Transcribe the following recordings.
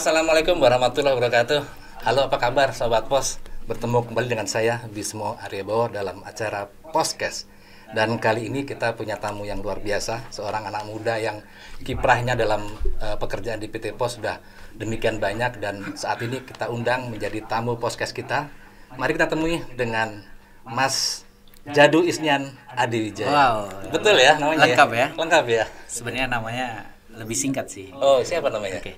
Assalamualaikum warahmatullahi wabarakatuh. Halo, apa kabar Sobat Pos? Bertemu kembali dengan saya Bismo Aryabowo dalam acara Poscast. Dan kali ini kita punya tamu yang luar biasa, seorang anak muda yang kiprahnya dalam pekerjaan di PT Pos sudah demikian banyak, dan saat ini kita undang menjadi tamu Poscast kita. Mari kita temui dengan Mas Jadu Isnian Adiwijaya. Wow, betul ya namanya? Lengkap ya? Lengkap ya. Sebenarnya namanya lebih singkat sih. Oh, siapa namanya? Oke.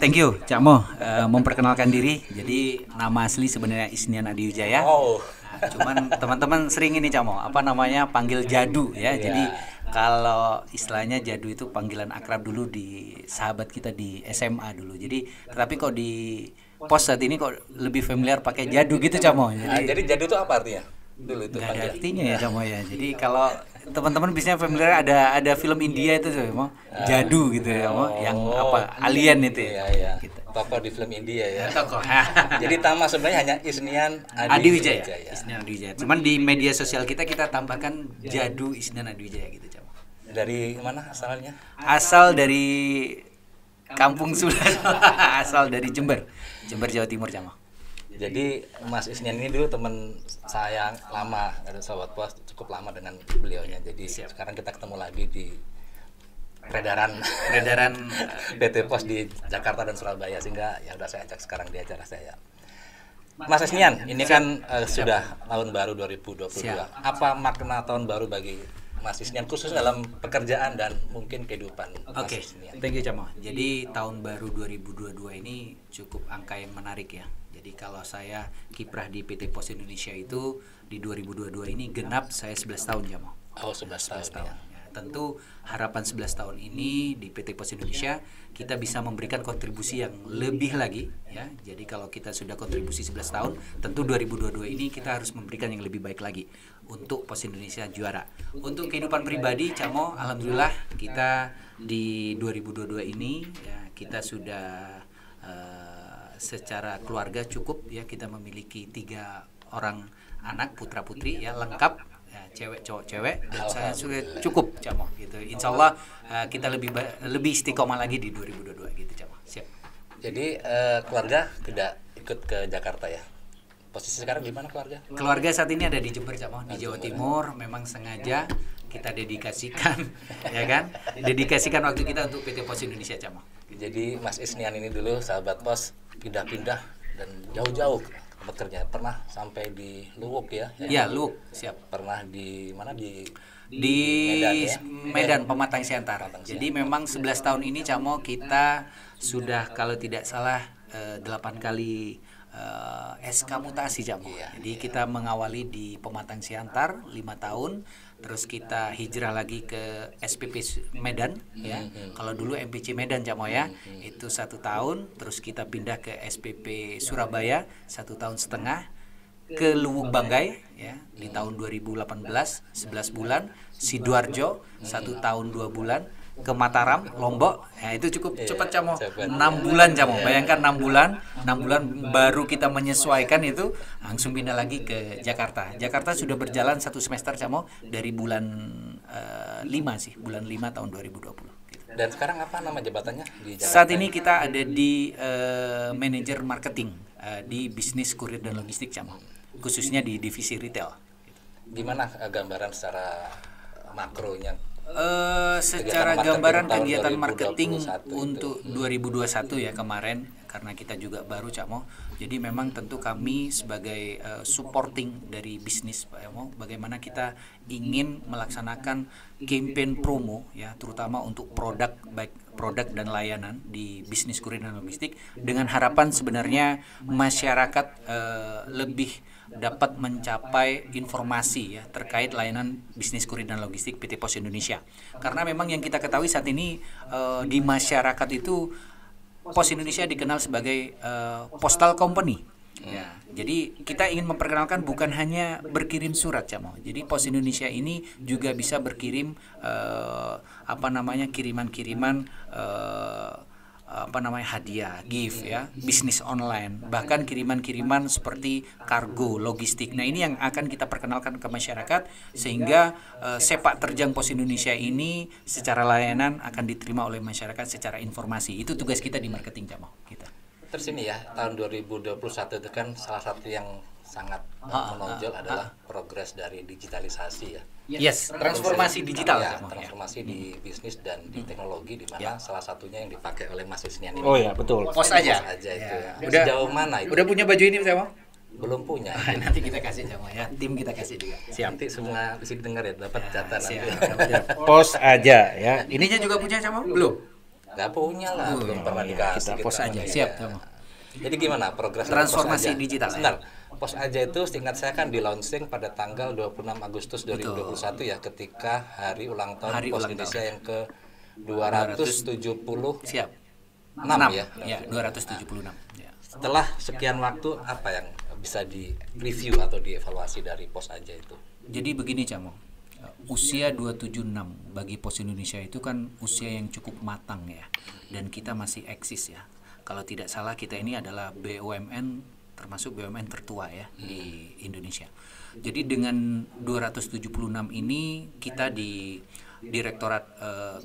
Thank you, Cak Mo, memperkenalkan diri. Jadi nama asli sebenarnya Isnian Adiwijaya. Oh. Cuman teman-teman sering ini, Cak Mo, apa namanya, panggil Jadu ya. Jadi kalau istilahnya Jadu itu panggilan akrab dulu di sahabat kita di SMA dulu. Jadi tetapi kok di Pos saat ini kok lebih familiar pakai Jadu gitu, Cak Mo. Jadi Jadu itu apa artinya? Dulu itu nggak ada artinya ya, Cak Mo ya. Jadi kalau teman-teman biasanya familiar ada film India itu tuh, Jadu gitu ya, yang apa, alien itu ya. Iya. Gitu. Tokoh di film India ya. Tokoh. Jadi nama sebenarnya hanya Isnian Adiwijaya. Isnian Adiwijaya. Cuman di media sosial kita tambahkan Jadu Isnian Adiwijaya gitu, Cak Mo. Dari mana asalnya? Asal dari Kampung Sulan. Asal dari Jember, Jawa Timur, Cak Mo. Jadi Mas Isnian ini dulu teman saya lama, dari Sobat Pos, cukup lama dengan beliaunya. Jadi sekarang kita ketemu lagi di peredaran PT Pos di Jakarta dan Surabaya, sehingga ya udah saya ajak sekarang di acara saya. Mas Isnian, ini kan sudah tahun baru 2022. Apa makna tahun baru bagi Mas Isnian, khusus dalam pekerjaan dan mungkin kehidupan Mas Isnian? Thank you, Cak Mo. Jadi tahun baru 2022 ini cukup angka yang menarik ya. Jadi kalau saya kiprah di PT Pos Indonesia itu di 2022 ini genap saya 11 tahun, Cak Mo. Oh, 11 tahun. Ya. Tentu harapan 11 tahun ini di PT Pos Indonesia kita bisa memberikan kontribusi yang lebih lagi ya. Jadi kalau kita sudah kontribusi 11 tahun, tentu 2022 ini kita harus memberikan yang lebih baik lagi untuk Pos Indonesia juara. Untuk kehidupan pribadi, Cak Mo, alhamdulillah kita di 2022 ini ya kita sudah secara keluarga cukup ya, kita memiliki 3 orang anak putra putri ya, lengkap ya, cewek cowok cewek, dan saya sudah cukup, Cak Mo, gitu. Insya Allah kita lebih istiqomah lagi di 2022 gitu, Cak Mo. Siap. Jadi keluarga tidak ikut ke Jakarta ya? Posisi sekarang gimana keluarga? Keluarga saat ini ada di Jember, Cak Mo, di Jawa Timur. Memang sengaja kita dedikasikan ya kan, dedikasikan waktu kita untuk PT Pos Indonesia, Cak Mo. Jadi Mas Isnian ini dulu sahabat Pos pindah-pindah dan jauh-jauh bekerja. Pernah sampai di Luwuk ya? Iya, Luwuk, siap. Pernah di mana, di Medan, ya? Medan Pematang Siantar. Jadi Siantar. memang 11 tahun ini, Cak Mo, kita sudah kalau tidak salah 8 kali SK mutasi, Cak Mo. Jadi kita mengawali di Pematang Siantar 5 tahun, terus kita hijrah lagi ke SPP Medan ya. Kalau dulu MPC Medan, Cak Mo ya, itu 1 tahun, terus kita pindah ke SPP Surabaya 1 tahun setengah, ke Luwuk Banggai ya di tahun 2018 11 bulan, Sidoarjo 1 tahun 2 bulan, ke Mataram, Lombok. Ya itu cukup cepat, Cak Mo. 6 bulan, Cak Mo. Bayangkan 6 bulan baru kita menyesuaikan itu, langsung pindah lagi ke Jakarta. Jakarta sudah berjalan 1 semester, Cak Mo, dari bulan 5 sih, bulan 5 tahun 2020. Gitu. Dan sekarang apa nama jabatannya di Jakarta? Saat ini kita ada di manajer marketing di bisnis kurir dan logistik, Cak Mo. Khususnya di divisi retail. Gimana gambaran secara makronya? Secara gambaran kegiatan 2021 marketing itu. untuk 2021 ya kemarin, karena kita juga baru, Cak Mo. Jadi memang tentu kami sebagai supporting dari bisnis, Pak Mo, bagaimana kita ingin melaksanakan campaign promo ya, terutama untuk produk, baik produk dan layanan di bisnis kurir dan logistik, dengan harapan sebenarnya masyarakat lebih dapat mencapai informasi ya terkait layanan bisnis kurir dan logistik PT Pos Indonesia. Karena memang yang kita ketahui saat ini di masyarakat itu Pos Indonesia dikenal sebagai postal company. Ya, jadi kita ingin memperkenalkan bukan hanya berkirim surat, Cak Mo. Jadi Pos Indonesia ini juga bisa berkirim kiriman-kiriman hadiah, gift ya, bisnis online, bahkan kiriman-kiriman seperti kargo, logistik. Nah, ini yang akan kita perkenalkan ke masyarakat sehingga sepak terjang Pos Indonesia ini secara layanan akan diterima oleh masyarakat secara informasi. Itu tugas kita di marketing, Camo, kita. Terus ini ya, tahun 2021 itu kan salah satu yang sangat menonjol adalah progres dari digitalisasi ya. Yes, transformasi digital. Ya, transformasi di bisnis dan di teknologi, di mana salah satunya yang dipakai oleh Mas Isnian ini. Oh ya, betul. Pos aja. Pos aja itu ya. Udah, sejauh mana itu? Udah punya baju ini, Camo? Belum punya. Nanti kita kasih, Camo ya. Tim kita kasih juga. Siap. Nanti semua bisa dengar ya, dapat jatah nanti. Pos aja ya. Ininya juga punya, Camo? Belum? Nggak punya lah, belum pernah dikasih. kita Pos aja, siap, Camo. Jadi gimana progres Transformasi Pos Aja? digital. Sebentar, Pos Aja itu seingat saya kan di launching pada tanggal 26 Agustus 2021 ya, ketika hari ulang tahun Pos Indonesia yang ke 270. Siap. 6 ya. Ya, 276. Ya. Setelah sekian waktu apa yang bisa di review atau dievaluasi dari Pos Aja itu? Jadi begini, Camo. Usia 276 bagi Pos Indonesia itu kan usia yang cukup matang ya. Dan kita masih eksis ya. Kalau tidak salah kita ini adalah BUMN, termasuk BUMN tertua ya di Indonesia. Jadi dengan 276 ini kita di Direktorat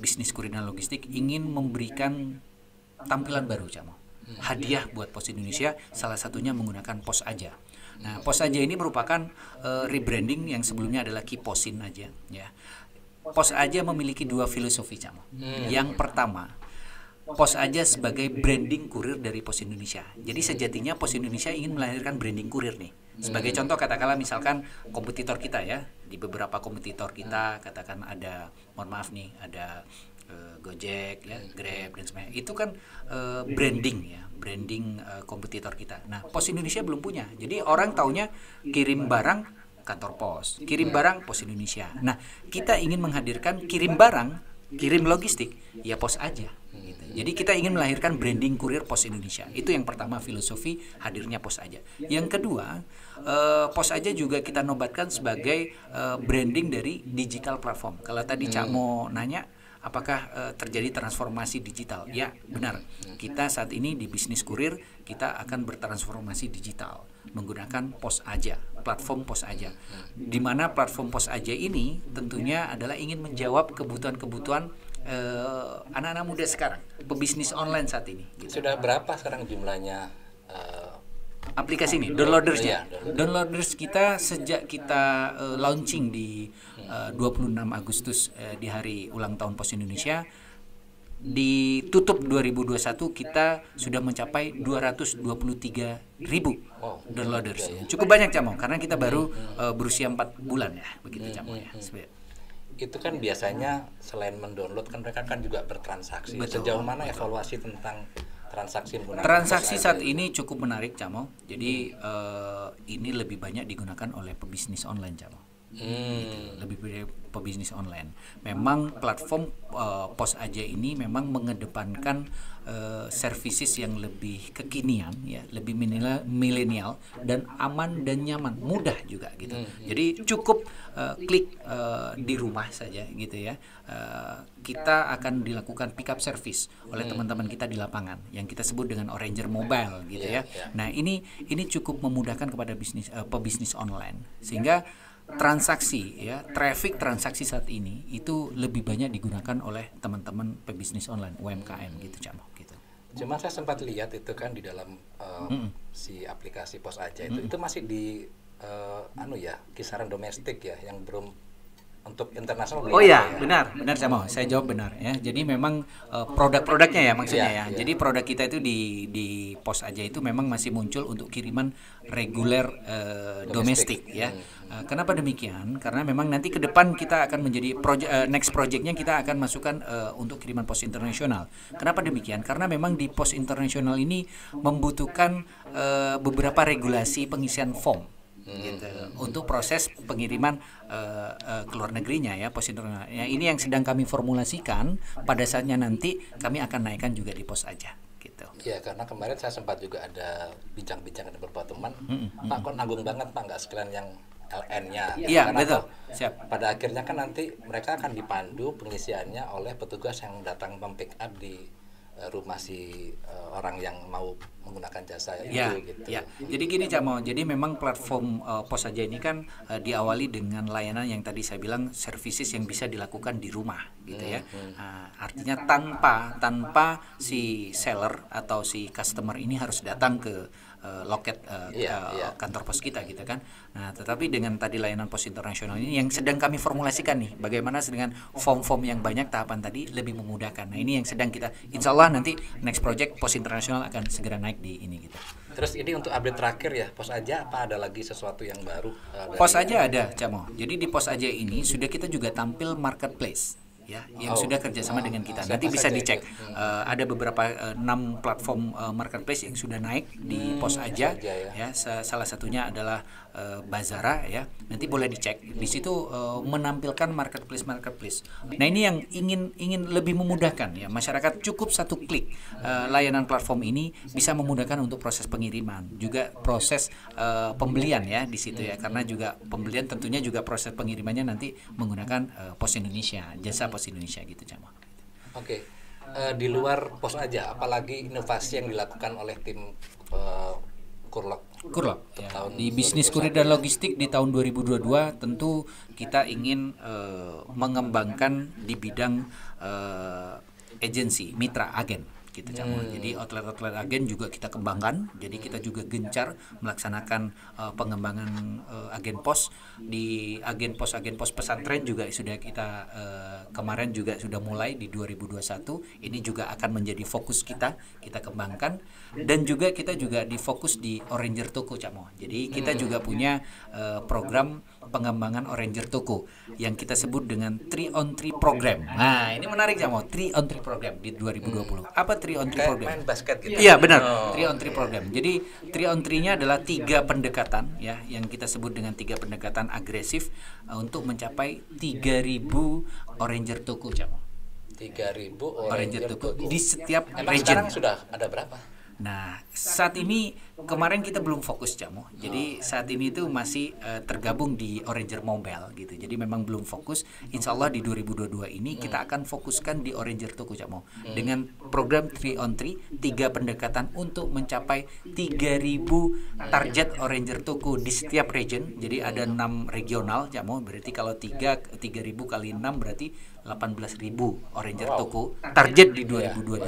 Bisnis Kuliner Logistik ingin memberikan tampilan baru, Camo. Hadiah buat Pos Indonesia, salah satunya menggunakan Pos Aja. Nah, Pos Aja ini merupakan rebranding yang sebelumnya adalah Kiposin aja ya. Pos Aja memiliki dua filosofi, Camo. Yang pertama, Pos Aja sebagai branding kurir dari Pos Indonesia. Jadi sejatinya Pos Indonesia ingin melahirkan branding kurir nih. Sebagai contoh katakanlah misalkan kompetitor kita ya, di beberapa kompetitor kita katakan ada, mohon maaf nih, ada Gojek ya, Grab dan sebagainya. Itu kan branding ya, branding kompetitor kita. Nah, Pos Indonesia belum punya. Jadi orang taunya kirim barang kantor pos, kirim barang Pos Indonesia. Nah, kita ingin menghadirkan kirim barang, kirim logistik ya Pos Aja. Jadi kita ingin melahirkan branding kurir Pos Indonesia. Itu yang pertama, filosofi hadirnya Pos Aja. Yang kedua, Pos Aja juga kita nobatkan sebagai branding dari digital platform. Kalau tadi Camo nanya, apakah terjadi transformasi digital? Ya, benar. Kita saat ini di bisnis kurir, kita akan bertransformasi digital menggunakan Pos Aja, platform Pos Aja. Di mana platform Pos Aja ini tentunya adalah ingin menjawab kebutuhan-kebutuhan anak-anak muda sekarang, pebisnis online saat ini. Gitu. Sudah berapa sekarang jumlahnya aplikasi ini, downloadersnya? Downloaders kita sejak kita launching di 26 Agustus di hari ulang tahun Pos Indonesia, ditutup 2021 kita sudah mencapai 223.000 downloaders. Cukup banyak, Camo, karena kita baru berusia 4 bulan ya, begitu Camo ya. Itu kan biasanya selain mendownload kan mereka kan juga bertransaksi. Sejauh mana evaluasi tentang transaksi menggunakan transaksi saat ini cukup menarik, Camo. Jadi ini lebih banyak digunakan oleh pebisnis online, Camo. Gitu. Lebih banyak pebisnis online. Memang platform Pos Aja ini memang mengedepankan services yang lebih kekinian ya, lebih milenial dan aman dan nyaman, mudah juga gitu. Jadi cukup klik di rumah saja gitu ya. Kita akan dilakukan pick up service oleh teman-teman kita di lapangan yang kita sebut dengan Oranger Mobile gitu ya. Nah, ini cukup memudahkan kepada pebisnis online sehingga transaksi ya, traffic transaksi saat ini itu lebih banyak digunakan oleh teman-teman pebisnis online UMKM gitu, Camo gitu. Cuma saya sempat lihat itu kan di dalam si aplikasi Pos Aja itu masih di kisaran domestik ya, yang belum untuk internasional. Oh ya, benar Camo. Saya jawab benar ya. Jadi memang produk-produknya ya maksudnya ya. Jadi produk kita itu di Pos Aja itu memang masih muncul untuk kiriman reguler domestik ya. Kenapa demikian? Karena memang nanti ke depan kita akan menjadi next projectnya kita akan masukkan untuk kiriman pos internasional. Kenapa demikian? Karena memang di pos internasional ini membutuhkan beberapa regulasi pengisian form. Gitu, untuk proses pengiriman ke luar negerinya ya, pos internasional. Ya, ini yang sedang kami formulasikan, pada saatnya nanti kami akan naikkan juga di Pos Aja gitu. Ya, karena kemarin saya sempat juga ada bincang-bincang dengan beberapa teman, Pak kok nanggung banget Pak, nggak sekalian yang LN-nya. Iya, betul. Siap. Pada akhirnya kan nanti mereka akan dipandu pengisiannya oleh petugas yang datang mem-pick up di rumah si orang yang mau menggunakan jasa Ya, itu gitu. ya. Jadi gini Cak Mo, jadi memang platform Pos Aja ini kan diawali dengan layanan yang tadi saya bilang services yang bisa dilakukan di rumah gitu ya. Artinya tanpa si seller atau si customer ini harus datang ke loket kantor pos kita gitu kan. Nah, tetapi dengan tadi layanan pos internasional ini yang sedang kami formulasikan nih, bagaimana dengan form-form yang banyak tahapan tadi lebih memudahkan. Nah, ini yang sedang kita, insya Allah nanti next project pos internasional akan segera naik di ini gitu. Terus ini untuk update terakhir ya, Pos Aja apa ada lagi sesuatu yang baru? Pos Aja ada, Cak Mo. Jadi di Pos Aja ini sudah kita juga tampil marketplace ya, yang sudah kerjasama dengan kita. Nanti bisa dicek. Ada beberapa 6 platform marketplace yang sudah naik di Pos Aja. Ya, salah satunya adalah Bazara ya. Nanti boleh dicek. Di situ menampilkan marketplace. Nah, ini yang ingin lebih memudahkan ya. Masyarakat cukup satu klik layanan platform ini bisa memudahkan untuk proses pengiriman, juga proses pembelian ya di situ ya. Karena juga pembelian tentunya juga proses pengirimannya nanti menggunakan Pos Indonesia, jasa Pos Indonesia gitu, Cak Mo. Oke. Di luar Pos Aja, apalagi inovasi yang dilakukan oleh tim Kurlok ya. Di bisnis kurir dan logistik di tahun 2022 tentu kita ingin mengembangkan di bidang agensi, mitra agen gitu, Cak Mo. Jadi outlet agen juga kita kembangkan. Jadi kita juga gencar melaksanakan pengembangan agen pos. Di agen pos pesantren juga sudah kita kemarin juga sudah mulai di 2021. Ini juga akan menjadi fokus kita kembangkan, dan juga kita juga difokus di Oranger Toko, Cak Mo. Jadi kita juga punya program pengembangan Oranger Toko yang kita sebut dengan 3-on-3 program. Nah, ini menarik, Cak Mo. 3-on-3 program di 2020. Apa 3-on-3 program? Main basket gitu. Iya, benar. 3-on-3 program. Jadi 3-on-3-nya adalah 3 pendekatan ya, yang kita sebut dengan 3 pendekatan agresif untuk mencapai 3.000 Oranger Toko, Cak Mo. 3.000 Oranger Toko di setiap Emang region. sekarang sudah ada berapa? Nah, saat ini kemarin kita belum fokus, Cak Mo. Jadi saat ini itu masih tergabung di Oranger Mobile gitu. Jadi memang belum fokus. Insya Allah di 2022 ini kita akan fokuskan di Oranger Toko, Cak Mo. Dengan program 3-on-3, 3 pendekatan untuk mencapai 3.000 target Oranger Toko di setiap region. Jadi ada 6 regional, Cak Mo. Berarti kalau 3.000 kali 6 berarti 18.000 Oranger Toko target di 2022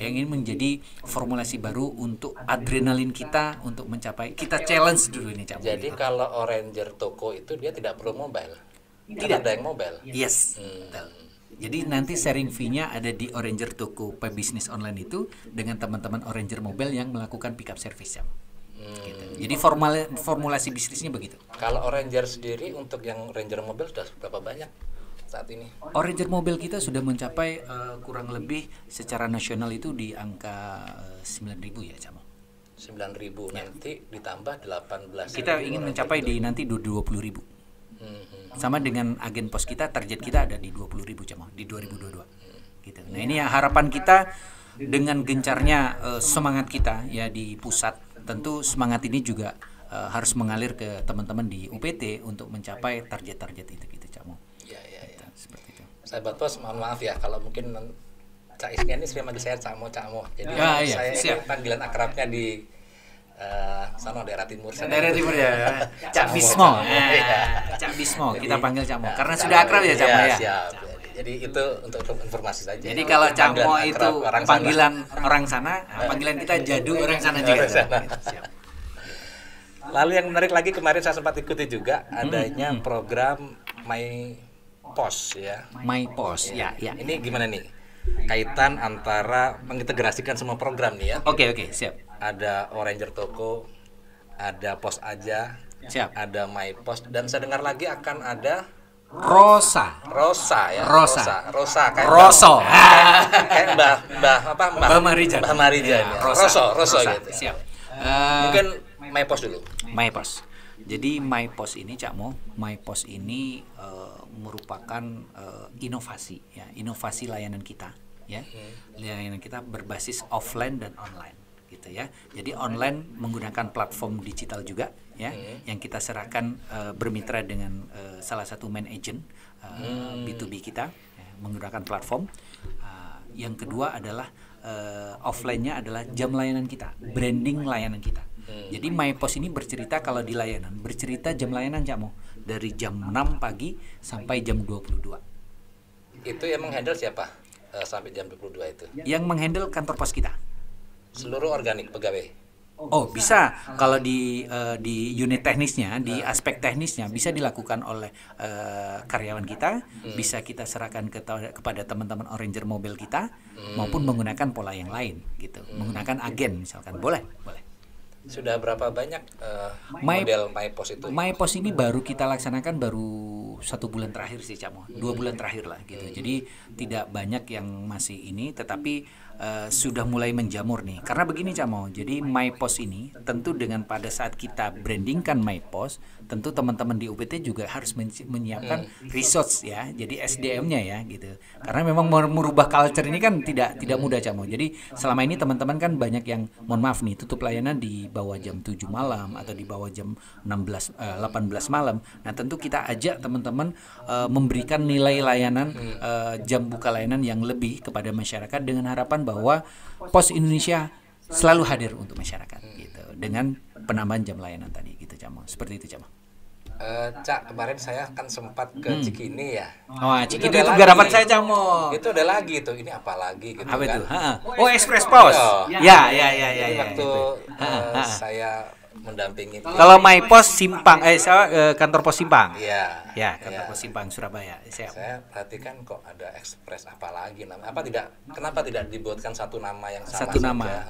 yang ini menjadi formulasi baru untuk adrenalin kita untuk mencapai, kita challenge dulu ini, Cak Mo. Jadi kalau Oranger Toko itu dia tidak perlu mobile. Tidak ada yang mobile. Yes. Jadi nanti sharing fee-nya ada di Oranger Toko Bisnis Online itu dengan teman-teman Oranger Mobile yang melakukan pick up service, ya. Gitu. Jadi formulasi bisnisnya begitu. Kalau Oranger sendiri untuk yang Ranger Mobile sudah berapa banyak saat ini? Oranger Mobile kita sudah mencapai kurang lebih secara nasional itu di angka 9.000 ya, Cak Mo. 9.000 nanti ditambah 18. Kita ingin mencapai di nanti 20.000. Sama dengan agen pos kita, target kita ada di 20.000, Cak Mo, di 2022. Gitu. Nah, ini ya harapan kita dengan gencarnya semangat kita ya di pusat. Tentu semangat ini juga harus mengalir ke teman-teman di UPT untuk mencapai target-target itu gitu, Cak Mo. Ya. Seperti itu. Sahabat pos, mohon maaf ya kalau mungkin Cak Isnian ini sering manggil saya Cak Mo. Jadi saya ini panggilan akrabnya di sana daerah timur. Daerah timur ya. Cak Bismo. Cak Bismo kita panggil Cak Mo karena sudah akrab ya, Cak Mo ya. Siap. Jadi itu untuk informasi saja. Jadi kalau Cak Mo itu panggilan orang sana, panggilan kita Jadu orang sana juga. Siap. Lalu yang menarik lagi kemarin saya sempat ikuti juga adanya program My Pos ya. My Pos ya. Ini gimana nih? Kaitan antara mengintegrasikan semua program nih ya. Oke, siap. Ada Oranger Toko, ada Pos Aja, siap. Ada My Pos, dan saya dengar lagi akan ada Rosa kayak Roso. Kayak Mbah Marijan ya. Roso gitu. Siap. Mungkin My Pos dulu. My Pos. Jadi My Pos ini, Cak Mo, My Pos ini merupakan inovasi ya, inovasi layanan kita ya. Layanan kita berbasis offline dan online gitu ya. Jadi online menggunakan platform digital juga ya, yang kita serahkan bermitra dengan salah satu main agent B2B kita ya, menggunakan platform. Yang kedua adalah offline-nya adalah jam layanan kita, branding layanan kita. Jadi MyPos ini bercerita kalau di layanan, bercerita jam layanan Cak Mo dari jam 6 pagi sampai jam 22. Itu yang menghandle siapa sampai jam 22 itu? Yang menghandle kantor pos kita. Seluruh organik pegawai. Oh, bisa. Kalau di unit teknisnya, di aspek teknisnya bisa dilakukan oleh karyawan kita, bisa kita serahkan kepada teman-teman Oranger Mobile kita, maupun menggunakan pola yang lain gitu. Menggunakan agen misalkan. Boleh. Sudah berapa banyak model MyPos itu? MyPos ini baru kita laksanakan baru 1 bulan terakhir sih Cak Mo, 2 bulan terakhir lah gitu. Jadi tidak banyak yang masih ini, tetapi sudah mulai menjamur nih. Karena begini Cak Mo, jadi MyPos ini tentu dengan pada saat kita brandingkan MyPos, tentu teman-teman di UPT juga harus menyiapkan resource ya, jadi SDM-nya ya gitu. Karena memang merubah culture ini kan tidak mudah Cak Mo. Jadi selama ini teman-teman kan banyak yang mohon maaf nih tutup layanan di bawah jam 7 malam atau di bawah jam 18 malam. Nah, tentu kita ajak teman-teman memberikan nilai layanan jam buka layanan yang lebih kepada masyarakat dengan harapan bahwa Pos Indonesia selalu hadir untuk masyarakat gitu dengan penambahan jam layanan tadi gitu Cak Mo. Seperti itu Cak Mo. Cak, kemarin saya kan sempat ke Cikini ya. Oh, Cikini itu garapan saya Cak Mo. Itu ada lagi tuh. Ini apa lagi gitu apa kan. Itu? Oh, Express Pos. Ya. Jadi waktu saya mendampingi kalau MyPos Simpang kantor pos Simpang. Iya. Ya, kantor pos Simpang Surabaya. Saya perhatikan kok ada Express apa lagi nama. Kenapa tidak dibuatkan satu nama yang sama satu nama?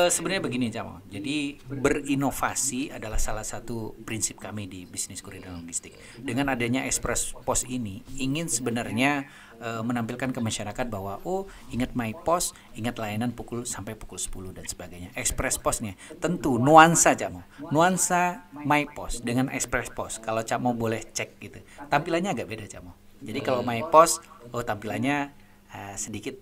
Sebenarnya begini Cak Mo. Jadi berinovasi adalah salah satu prinsip kami di bisnis kurir dan logistik. Dengan adanya Express Pos ini ingin sebenarnya menampilkan ke masyarakat bahwa ingat MyPos, ingat layanan sampai pukul 10 dan sebagainya. Express Posnya tentu nuansa Cak Mo. Nuansa MyPos dengan Express Pos. Kalau Cak Mo boleh cek gitu. Tampilannya agak beda Cak Mo. Jadi kalau MyPos tampilannya sedikit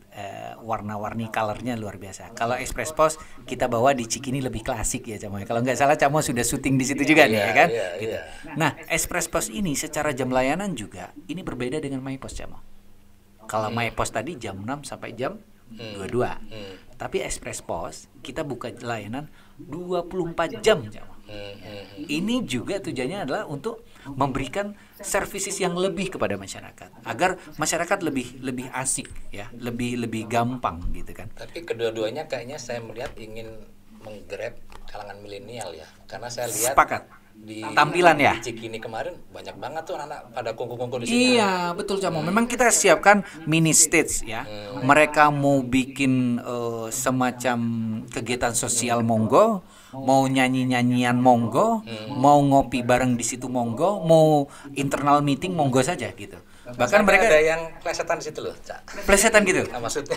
warna-warni colornya luar biasa. Kalau Express Pos kita bawa di Cikini lebih klasik ya Cak Mo. Kalau nggak salah Cak Mo sudah syuting di situ juga nih ya kan. Gitu. Nah, Express Pos ini secara jam layanan juga ini berbeda dengan MyPos Cak Mo. Kalau MyPos tadi jam 6 sampai jam 22. Tapi Express Pos kita buka layanan 24 jam. Ini juga tujuannya adalah untuk memberikan services yang lebih kepada masyarakat agar masyarakat lebih asik ya, lebih gampang gitu kan. Tapi kedua-duanya kayaknya saya melihat ingin menggrab kalangan milenial ya. Karena saya lihat sepakat. Di tampilan ya. Di Cikini kemarin banyak banget tuh anak-anak pada kumpul-kumpul di sini. Iya, betul Cak Mo. Memang kita siapkan mini stage ya. Mereka mau bikin semacam kegiatan sosial monggo, mau nyanyi-nyanyian monggo, mau ngopi bareng di situ monggo, mau internal meeting monggo saja gitu. Bahkan mereka ada yang plesetan di situ loh, Cak. Plesetan gitu. Nah, maksudnya.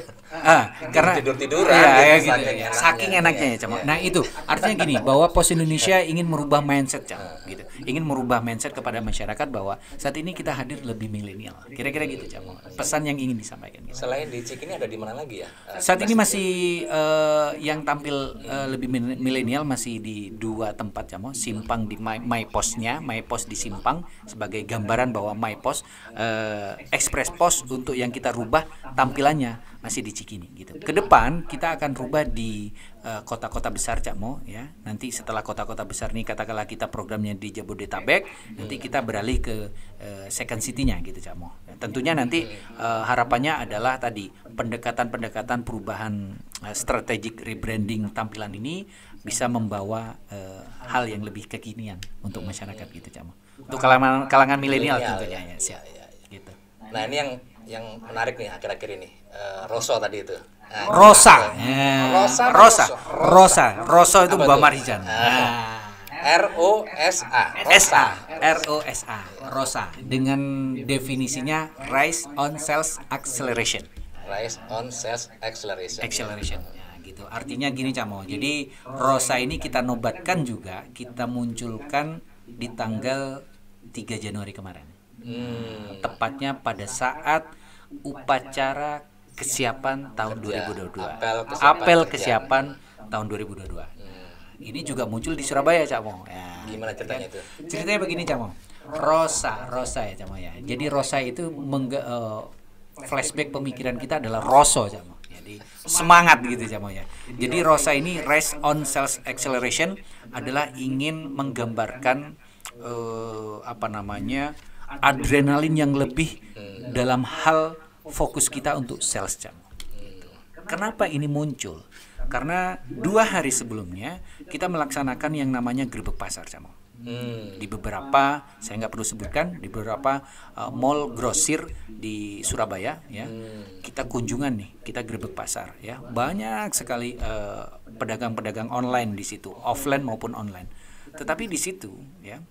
Karena tidur-tiduran gitu. Saking enaknya ya, Cak Mo. Nah, itu artinya gini, bahwa Pos Indonesia ingin merubah mindset, Cak Mo, gitu. Ingin merubah mindset kepada masyarakat bahwa saat ini kita hadir lebih milenial. Kira-kira gitu, Cak Mo. Pesan yang ingin disampaikan gitu. Selain di Cikini ada di mana lagi ya? Saat ini masih yang tampil lebih milenial masih di 2 tempat, Cak Mo. Simpang di MyPos-nya, MyPos di Simpang sebagai gambaran bahwa MyPos Express Pos untuk yang kita rubah tampilannya masih di Cikini gitu. Ke depan kita akan rubah di kota-kota besar Cak Mo ya. Nanti setelah kota-kota besar nih katakanlah kita programnya di Jabodetabek, nanti kita beralih ke second city-nya gitu Cak Mo. Tentunya nanti harapannya adalah tadi pendekatan perubahan strategic rebranding tampilan ini bisa membawa hal yang lebih kekinian untuk masyarakat gitu Cak Mo. Untuk kalangan milenial tentunya ya. Siap. Gitu. Nah, ini yang menarik nih akhir-akhir ini. Roso tadi itu. Nah, Rosa itu Mbak Marijan. ROSA dengan definisinya Rise on Sales Acceleration. Ya, gitu. Artinya gini Cak Mo. Jadi Rosa ini kita nobatkan juga, kita munculkan di tanggal 3 Januari kemarin. Tepatnya pada saat upacara kesiapan tahun 2022. Apel kesiapan tahun 2022. Ini juga muncul di Surabaya, Cak Mo. Ya, gimana ceritanya itu? Ceritanya begini, Cak Mo. Rosa ya, Cak Mo ya. Jadi Rosa itu flashback pemikiran kita adalah Rosso, Cak Mo. Jadi semangat gitu Camo ya. Jadi ROSA ini Race on Sales Acceleration adalah ingin menggambarkan adrenalin yang lebih dalam hal fokus kita untuk sales Camo. Kenapa ini muncul? Karena 2 hari sebelumnya kita melaksanakan yang namanya gerbek pasar Camo. Di beberapa, saya nggak perlu sebutkan, di beberapa mall grosir di Surabaya ya, kita kunjungan nih, kita gerbek pasar ya, banyak sekali pedagang-pedagang online di situ, offline maupun online. Tetapi di situ ya,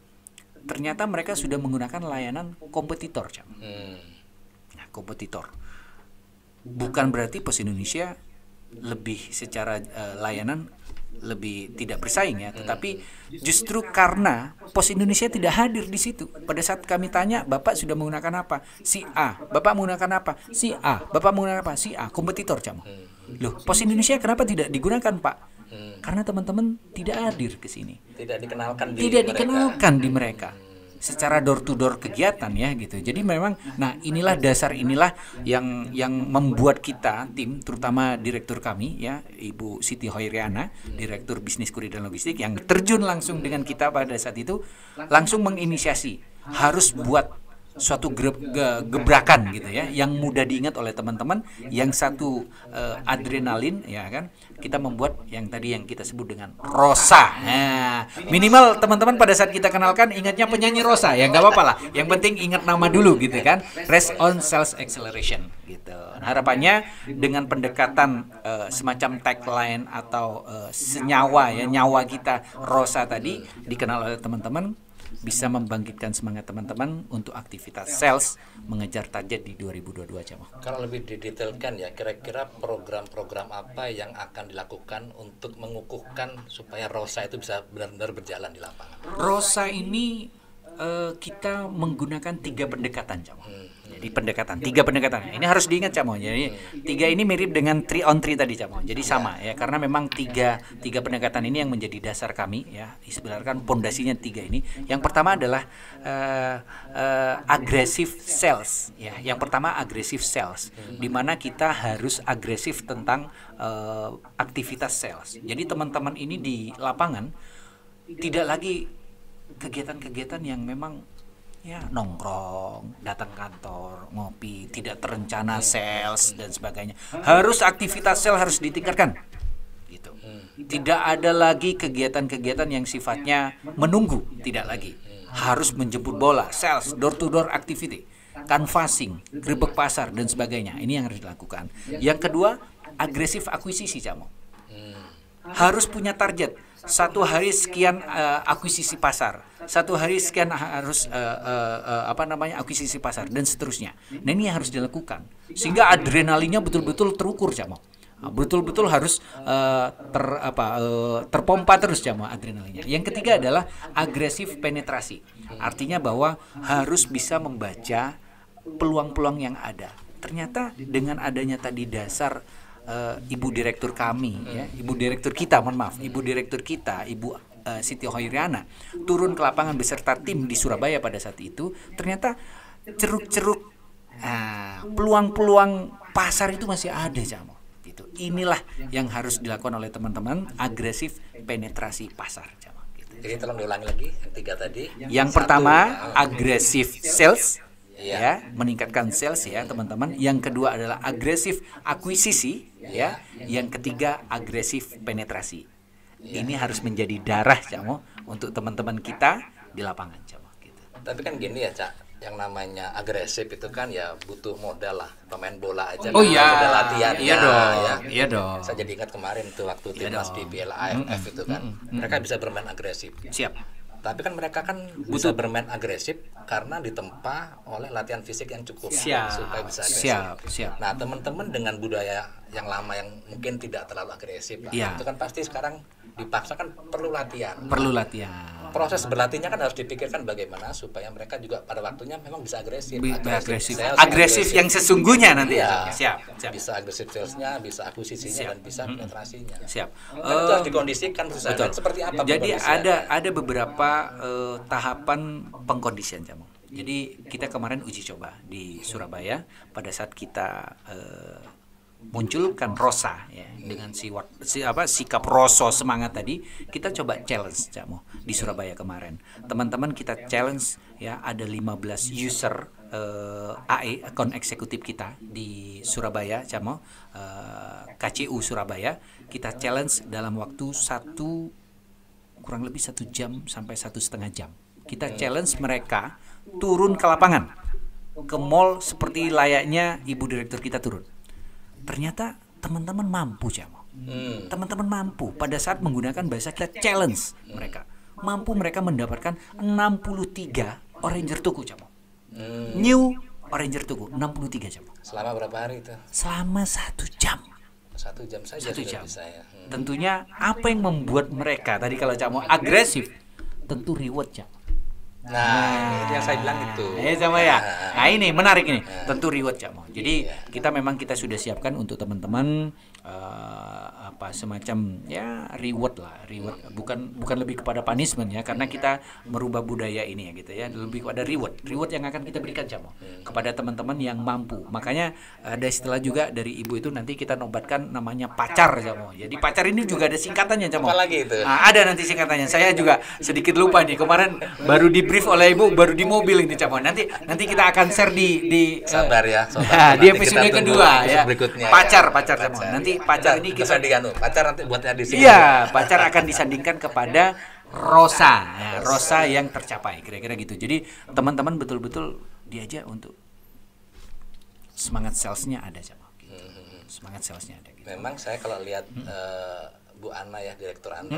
ternyata mereka sudah menggunakan layanan kompetitor Cam. Nah, kompetitor bukan berarti Pos Indonesia lebih secara layanan lebih tidak bersaing ya, tetapi justru karena Pos Indonesia tidak hadir di situ. Pada saat kami tanya, Bapak sudah menggunakan apa? Si A. Bapak menggunakan apa? Si A. Bapak menggunakan apa? Si A. Kompetitor Cam. Loh, Pos Indonesia kenapa tidak digunakan, Pak? Karena teman-teman tidak hadir ke sini. Tidak dikenalkan di mereka. Secara door to door kegiatan ya gitu. Jadi memang, nah inilah dasar inilah yang membuat kita tim, terutama direktur kami ya, Ibu Siti Hoiriana, Direktur Bisnis Kurir dan Logistik, yang terjun langsung dengan kita pada saat itu, langsung menginisiasi harus buat suatu gebrakan gitu ya, yang mudah diingat oleh teman-teman, yang satu adrenalin ya kan, kita membuat yang tadi yang kita sebut dengan ROSA. Nah, minimal teman-teman pada saat kita kenalkan ingatnya penyanyi ROSA ya, nggak apa-apa lah, yang penting ingat nama dulu gitu kan, Race on Sales Acceleration gitu. Nah, harapannya dengan pendekatan semacam tagline atau senyawa ya, nyawa kita ROSA tadi dikenal oleh teman-teman, bisa membangkitkan semangat teman-teman untuk aktivitas sales mengejar target di 2022 Camo. Kalau lebih didetailkan ya, kira-kira program-program apa yang akan dilakukan untuk mengukuhkan supaya ROSA itu bisa benar-benar berjalan di lapangan? ROSA ini kita menggunakan 3 pendekatan Camo. Jadi pendekatan, 3 pendekatan. Ini harus diingat Camo. Jadi 3 ini mirip dengan 3 on 3 tadi Camo. Jadi sama ya, karena memang tiga pendekatan ini yang menjadi dasar kami ya. Sebenarnya pondasinya 3 ini. Yang pertama adalah agresif sales ya. Yang pertama agresif sales, di mana kita harus agresif tentang aktivitas sales. Jadi teman-teman ini di lapangan tidak lagi kegiatan-kegiatan yang memang ya nongkrong, datang kantor, ngopi, tidak terencana sales dan sebagainya. Harus aktivitas sales harus ditingkatkan. Gitu. Tidak ada lagi kegiatan-kegiatan yang sifatnya menunggu, tidak lagi. Harus menjemput bola, sales, door to door activity, canvassing, gerbek pasar dan sebagainya. Ini yang harus dilakukan. Yang kedua, agresif akuisisi Camo. Harus punya target. 1 hari sekian akuisisi pasar, 1 hari sekian harus akuisisi pasar dan seterusnya. Nah ini yang harus dilakukan sehingga adrenalinnya betul-betul terukur Camo. Betul-betul harus terpompa terus Camo adrenalinnya. Yang ketiga adalah agresif penetrasi. Artinya bahwa harus bisa membaca peluang-peluang yang ada. Ternyata dengan adanya tadi dasar Ibu Direktur kami ya, Ibu Direktur kita, Ibu Direktur kita, Ibu Siti Hoiriana turun ke lapangan beserta tim di Surabaya pada saat itu, ternyata ceruk-ceruk peluang-peluang pasar itu masih ada Camo. Gitu. Inilah yang harus dilakukan oleh teman-teman, agresif penetrasi pasar Camo. Gitu. Jadi tolong diulangi lagi yang 3 tadi. Yang pertama agresif sales. Ya, meningkatkan sales ya teman-teman. Yang kedua adalah agresif akuisisi ya. Yang ketiga agresif penetrasi. Ini harus menjadi darah Camo untuk teman-teman kita di lapangan Camo gitu. Tapi kan gini ya Cak, yang namanya agresif itu kan ya butuh modal lah. Pemain bola aja ada latihan. Iya dong. Ya. Iya dong. Saya jadi ingat kemarin tuh waktu timnas di Piala AFF itu kan. Mereka bisa bermain agresif. Siap. Tapi kan mereka kan bisa bermain agresif karena ditempa oleh latihan fisik yang cukup supaya bisa agresif. Siap. Nah teman-teman dengan budaya yang lama yang mungkin tidak terlalu agresif, itu kan pasti sekarang dipaksa kan perlu latihan. Proses berlatihnya kan harus dipikirkan bagaimana supaya mereka juga pada waktunya memang bisa agresif. Agresif yang sesungguhnya nanti ya. Siap. Bisa agresif salesnya, bisa akuisisinya dan bisa penetrasinya. Siap. Itu harus dikondisikan dan seperti apa? Jadi ada beberapa tahapan pengkondisian Camo. Jadi kita kemarin uji coba di Surabaya pada saat kita munculkan Rosa ya, dengan sikap Rosso semangat tadi, kita coba challenge Cak Mo di Surabaya kemarin. Teman-teman kita challenge ya, ada 15 user AE akun eksekutif kita di Surabaya Cak Mo, KCU Surabaya, kita challenge dalam waktu kurang lebih 1 jam sampai 1,5 jam. Kita challenge mereka turun ke lapangan, ke mall seperti layaknya ibu direktur kita turun. Ternyata teman-teman mampu Camo. Teman-teman mampu pada saat menggunakan bahasa kita challenge mereka. Mampu mereka mendapatkan 63 Oranger Tuku Camo. New Oranger Tuku 63 Camo. Selama berapa hari itu? Selama 1 jam. 1 jam saja 1 jam. bisa ya. Tentunya apa yang membuat mereka tadi kalau Camo agresif, tentu reward Camo. Nah, itu yang saya bilang itu. Sama ya. Nah ini menarik ini. Tentu reward Cak Mo. Jadi kita sudah siapkan untuk teman-teman semacam ya reward lah. Reward bukan lebih kepada punishment ya, karena kita merubah budaya ini ya gitu ya. Lebih kepada reward. Reward yang akan kita berikan Cak Mo kepada teman-teman yang mampu. Makanya ada istilah juga dari ibu itu, nanti kita nobatkan namanya pacar Cak Mo. Jadi pacar ini juga ada singkatannya Cak Mo. Apa lagi itu? Nah, ada nanti singkatannya. Saya juga sedikit lupa nih. Kemarin baru brief oleh ibu, baru di mobil ini Cak Mo. Nanti kita akan share di sabar ya. Di episode kedua ya. Berikutnya. Pacar Cak Mo. Nanti pacar ini kita pacar nanti buatnya di sini. Iya, pacar akan disandingkan kepada Rosa. Ya, Rosa yang tercapai, kira-kira gitu. Jadi teman-teman betul-betul diajak untuk semangat salesnya ada Cak Mo. Semangat salesnya ada gitu. Memang saya kalau lihat Bu Ana ya, direktur Anda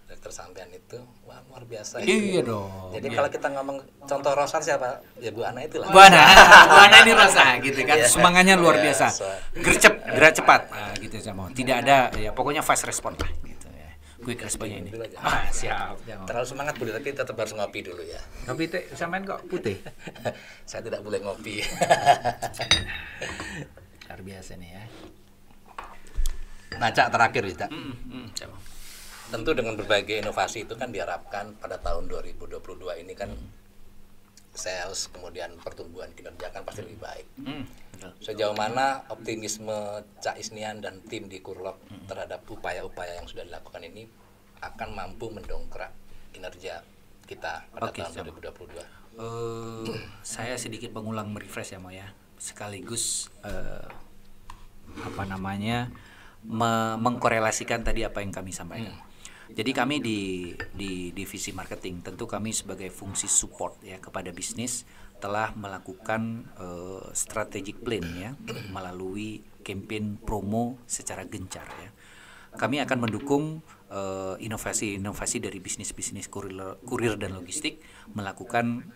direktur sampean itu, wah luar biasa. Iya dong. Jadi kalau kita ngomong contoh Rosa siapa? Ya Bu Ana itulah. Bu Ana ini Rosa gitu kan. Semangatnya luar biasa. Gerak cepat. Nah, gitu Cak Mo. Tidak ada ya, pokoknya fast respon lah gitu ya. Quick responnya ini. Siap. Terlalu semangat boleh, tapi tetap harus ngopi dulu ya. Ngopi teh sampean kok putih. Saya tidak boleh ngopi. Luar biasa nih ya. Nah, Cak, terakhir ya, Cak. Tentu dengan berbagai inovasi itu kan diharapkan pada tahun 2022 ini kan sales, kemudian pertumbuhan kinerja kan pasti lebih baik. Sejauh mana optimisme Cak Isnian dan tim di Kurlok terhadap upaya-upaya yang sudah dilakukan ini akan mampu mendongkrak kinerja kita pada tahun 2022? Saya sedikit mengulang merefresh ya Mo ya, sekaligus mengkorelasikan tadi apa yang kami sampaikan. Jadi kami di divisi marketing, tentu kami sebagai fungsi support ya kepada bisnis telah melakukan strategic plan ya melalui campaign promo secara gencar ya. Kami akan mendukung inovasi-inovasi dari bisnis-bisnis kurir dan logistik melakukan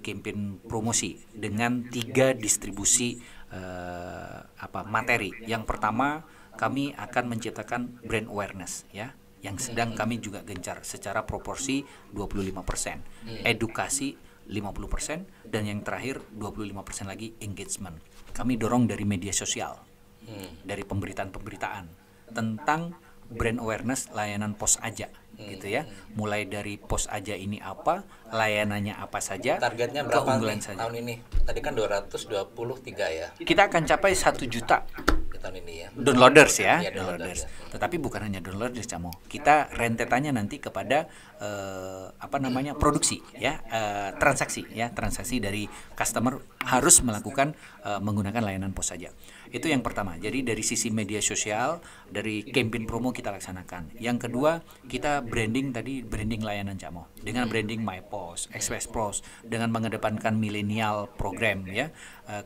campaign promosi dengan 3 distribusi materi. Yang pertama, kami akan menciptakan brand awareness ya, yang sedang kami juga gencar secara proporsi 25%, edukasi 50%, dan yang terakhir 25% lagi engagement. Kami dorong dari media sosial, dari pemberitaan-pemberitaan tentang brand awareness layanan pos aja gitu ya. Mulai dari pos aja ini apa, layanannya apa saja, targetnya berapa saja. Tahun ini? Tadi kan 223 ya. Kita akan capai 1 juta tahun ini ya. Downloaders ya, ya downloaders. Tetapi bukan hanya downloaders Camo. Kita rentetannya nanti kepada produksi ya, transaksi dari customer harus melakukan menggunakan layanan pos saja. Itu yang pertama. Jadi dari sisi media sosial, dari campaign promo kita laksanakan. Yang kedua, kita branding layanan Camo dengan branding My Pos, Express Pos, dengan mengedepankan milenial program ya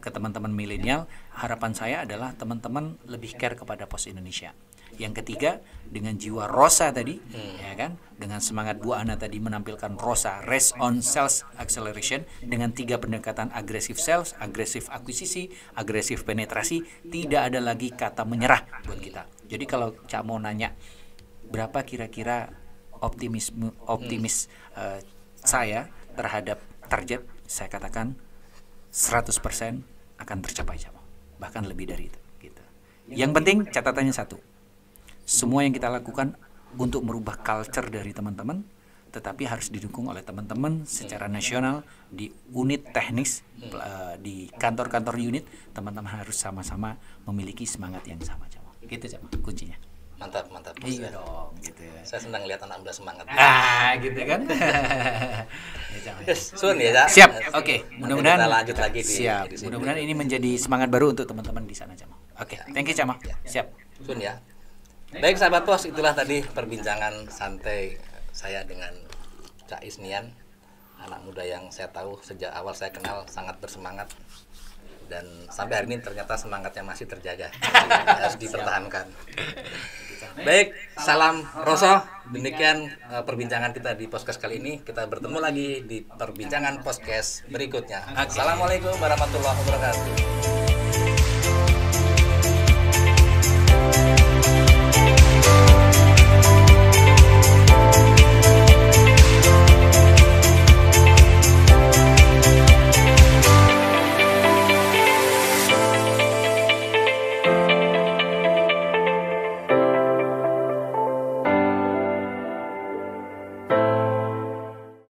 ke teman-teman milenial. Harapan saya adalah teman-teman lebih care kepada Pos Indonesia. Yang ketiga, dengan jiwa Rosa tadi, ya kan, dengan semangat Bu Ana tadi menampilkan Rosa, Race on Sales Acceleration, dengan 3 pendekatan agresif sales, agresif akuisisi, agresif penetrasi, tidak ada lagi kata menyerah buat kita. Jadi kalau Cak mau nanya, berapa kira-kira optimis saya terhadap target, saya katakan 100% akan tercapai Cak, bahkan lebih dari itu. Gitu. Yang penting catatannya satu. Semua yang kita lakukan untuk merubah culture dari teman-teman, tetapi harus didukung oleh teman-teman secara nasional di unit teknis, di kantor-kantor unit, teman-teman harus sama-sama memiliki semangat yang sama, Camo. Gitu, Camo, kuncinya. Mantap. Iya dong, gitu. Saya senang lihat anak muda semangat. Gitu kan. Sun ya, Cak. Siap. Oke, mudah-mudahan kita lanjut lagi di siap. Mudah-mudahan ini menjadi semangat baru untuk teman-teman di sana, Camo. Oke, thank you, Camo. Siap. Sun ya. Baik sahabat pos, itulah tadi perbincangan santai saya dengan Cak Isnian, anak muda yang saya tahu sejak awal saya kenal sangat bersemangat, dan sampai hari ini ternyata semangatnya masih terjaga, harus dipertahankan. Baik, salam Roso. Demikian perbincangan kita di podcast kali ini. Kita bertemu lagi di perbincangan podcast berikutnya. Assalamualaikum warahmatullahi wabarakatuh.